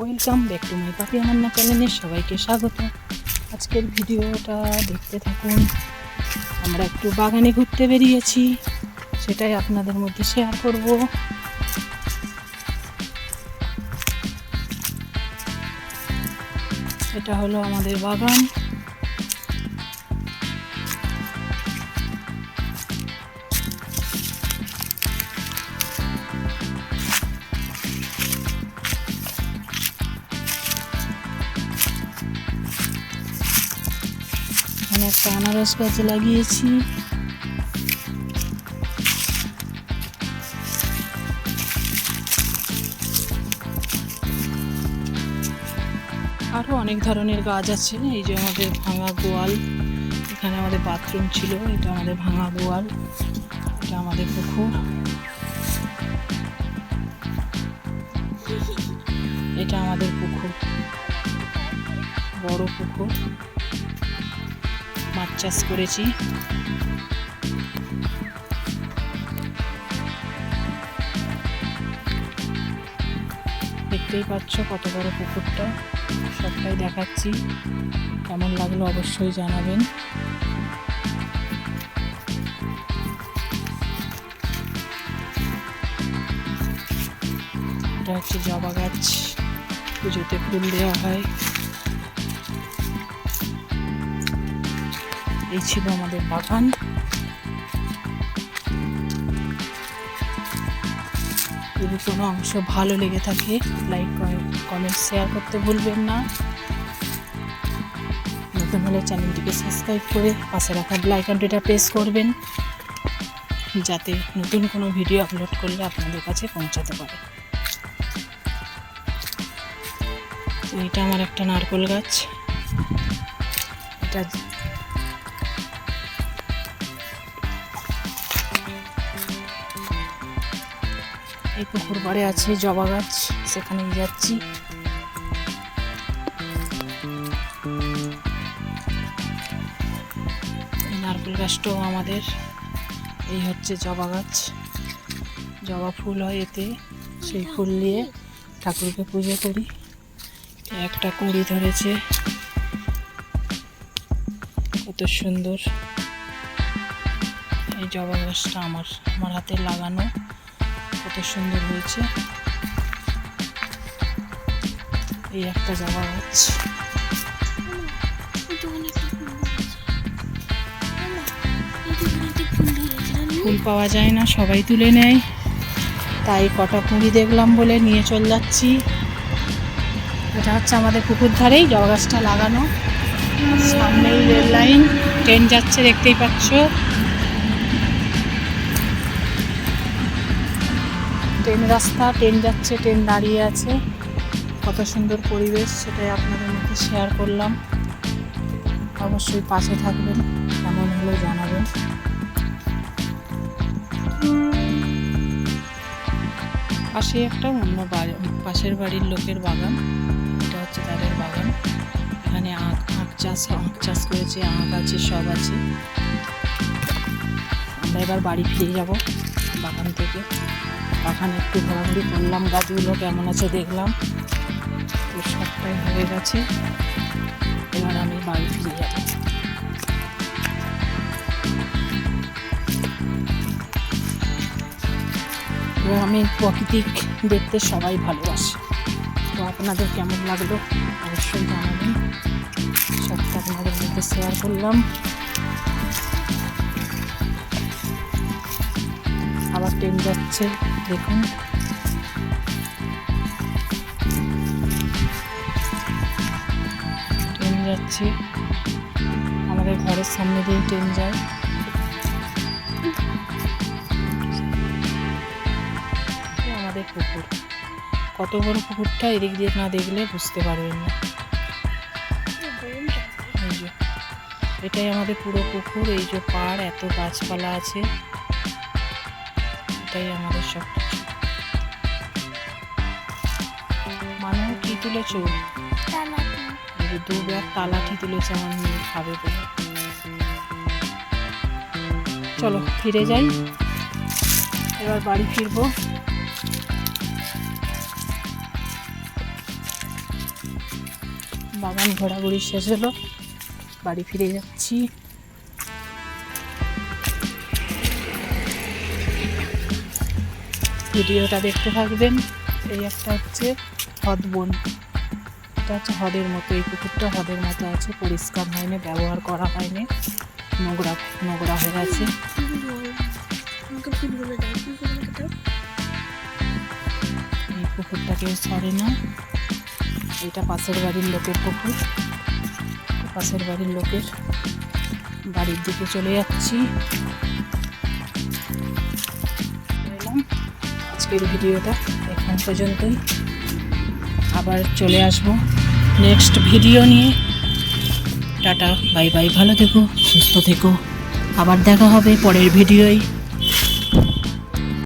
Welcome back to my পাপি আনান্না চ্যানেলে সবাইকে স্বাগত। আজকের ভিডিওটা দেখতে থাকুন। আমরা একটু বাগানে ঘুরতে বেরিয়েছি, সেটাই আপনাদের মধ্যে শেয়ার করব। এটা হলো আমাদের বাগান। এখানে একটা আনারস গাছ লাগিয়েছি। আরো অনেক ধরনের গাছ আছে। এই যে আমাদের ভাঙা গোয়াল, এখানে আমাদের বাথরুম ছিল, এটা আমাদের ভাঙা গোয়াল, এটা আমাদের পুকুর, এটা আমাদের পুকুর, বড় পুকুর, মাছ চাষ করেছি। দেখতেই পাচ্ছ কত বড় পুকুরটা, সবটাই দেখাচ্ছি। কেমন লাগলো অবশ্যই জানাবেন। এটা হচ্ছে জবা গাছ, পুজোতে ফুল দেওয়া হয়। এই ছিল আমাদের বাগান। যদি কোনো অংশ ভালো লেগে থাকে লাইক কমেন্ট শেয়ার করতে ভুলবেন না। নতুন হলে চ্যানেলটিকে সাবস্ক্রাইব করে পাশে রাখা বেল আইকনটা প্রেস করবেন, যাতে নতুন কোনো ভিডিও আপলোড করলে আপনাদের কাছে পৌঁছাতে পারে। তো এটা আমার একটা নারকেল গাছ। এটা এই পুকুর পাড়ে আছে জবা গাছ, সেখানেই যাচ্ছি। এই নারকেল গাছটাও আমাদের। এই হচ্ছে জবা গাছ, জবা ফুল হয় এতে, সেই ফুল নিয়ে ঠাকুরকে পুজো করি। একটা কুঁড়ি ধরেছে, কত সুন্দর। এই জবা গাছটা আমার হাতে লাগানো, কত সুন্দর হয়েছে। এই একটা জবা গাছ। ফুল পাওয়া যায় না, সবাই তুলে নেয়, তাই কটা কুঁড়ি দেখলাম বলে নিয়ে চলে যাচ্ছি। এটা হচ্ছে আমাদের পুকুর ধারেই জবা গাছটা লাগানো। সামনেই রেল লাইন, ট্রেন যাচ্ছে, দেখতেই পাচ্ছ। ট্রেন রাস্তা, ট্রেন যাচ্ছে, ট্রেন দাঁড়িয়ে আছে। কত সুন্দর পরিবেশ, সেটাই আপনাদের মধ্যে শেয়ার করলাম। অবশ্যই পাশে থাকবেন, কেমন হলো জানাবেন। পাশে একটা অন্য পাশের বাড়ির লোকের বাগান, এটা হচ্ছে তাদের বাগান। এখানে আখ চাষ করেছে, আখ আছে, সব আছে। আমরা এবার বাড়ি ফিরে যাব বাগান থেকে। বাগানে একটু ঘোরাঘুরি করলাম, গাছগুলো কেমন আছে দেখলাম, তো সবটাই হয়ে গেছে। এবার আমি বাড়ি ফিরে যাব। এবার আমি প্রাকৃতিক দেখতে সবাই ভালোবাসি, তো আপনাদের কেমন লাগলো অবশ্যই জানাবেন। সবটা আপনাদের মধ্যে শেয়ার করলাম। আবার ট্রেন যাচ্ছে, দেখুন। ট্রেন যাচ্ছে, আমাদের ঘরের সামনে দিয়ে ট্রেন যায়। আমাদের পুকুর, কত বড় পুকুরটা, এদিক দিয়ে না দেখলে বুঝতে পারবেন না। এই যে এটাই আমাদের পুরো পুকুর। এই যে পাড়, এত গাছপালা আছে, এটাই আমাদের সব কিছু। মানুষ কি তুলেছ? দু ব্যাগ তালাঠি তুলেছে আমার মেয়ে খাবে বলে। চলো ফিরে যাই, এবার বাড়ি ফিরবো। বাগান ঘোরাঘুরি শেষ হলো, বাড়ি ফিরে যাচ্ছি। ভিডিওটা দেখতে থাকবেন। এই একটা হচ্ছে হ্রদ বন, এটা হচ্ছে হ্রদের মতো, এই পুকুরটা হ্রদের মতো আছে, পরিষ্কার হয়নি, ব্যবহার করা হয়নি, নোংরা নোংরা হয়ে আছে। এই পুকুরটা কেউ সরে না, এটা পাশের বাড়ির লোকের পুকুর, পাশের বাড়ির লোকের বাড়ির দিকে চলে যাচ্ছি। আজকের ভিডিওটা এখন পর্যন্তই, আবার চলে আসবো নেক্সট ভিডিও নিয়ে। টাটা, বাই বাই, ভালো থেকো, সুস্থ থেকো, আবার দেখা হবে পরের ভিডিওয়।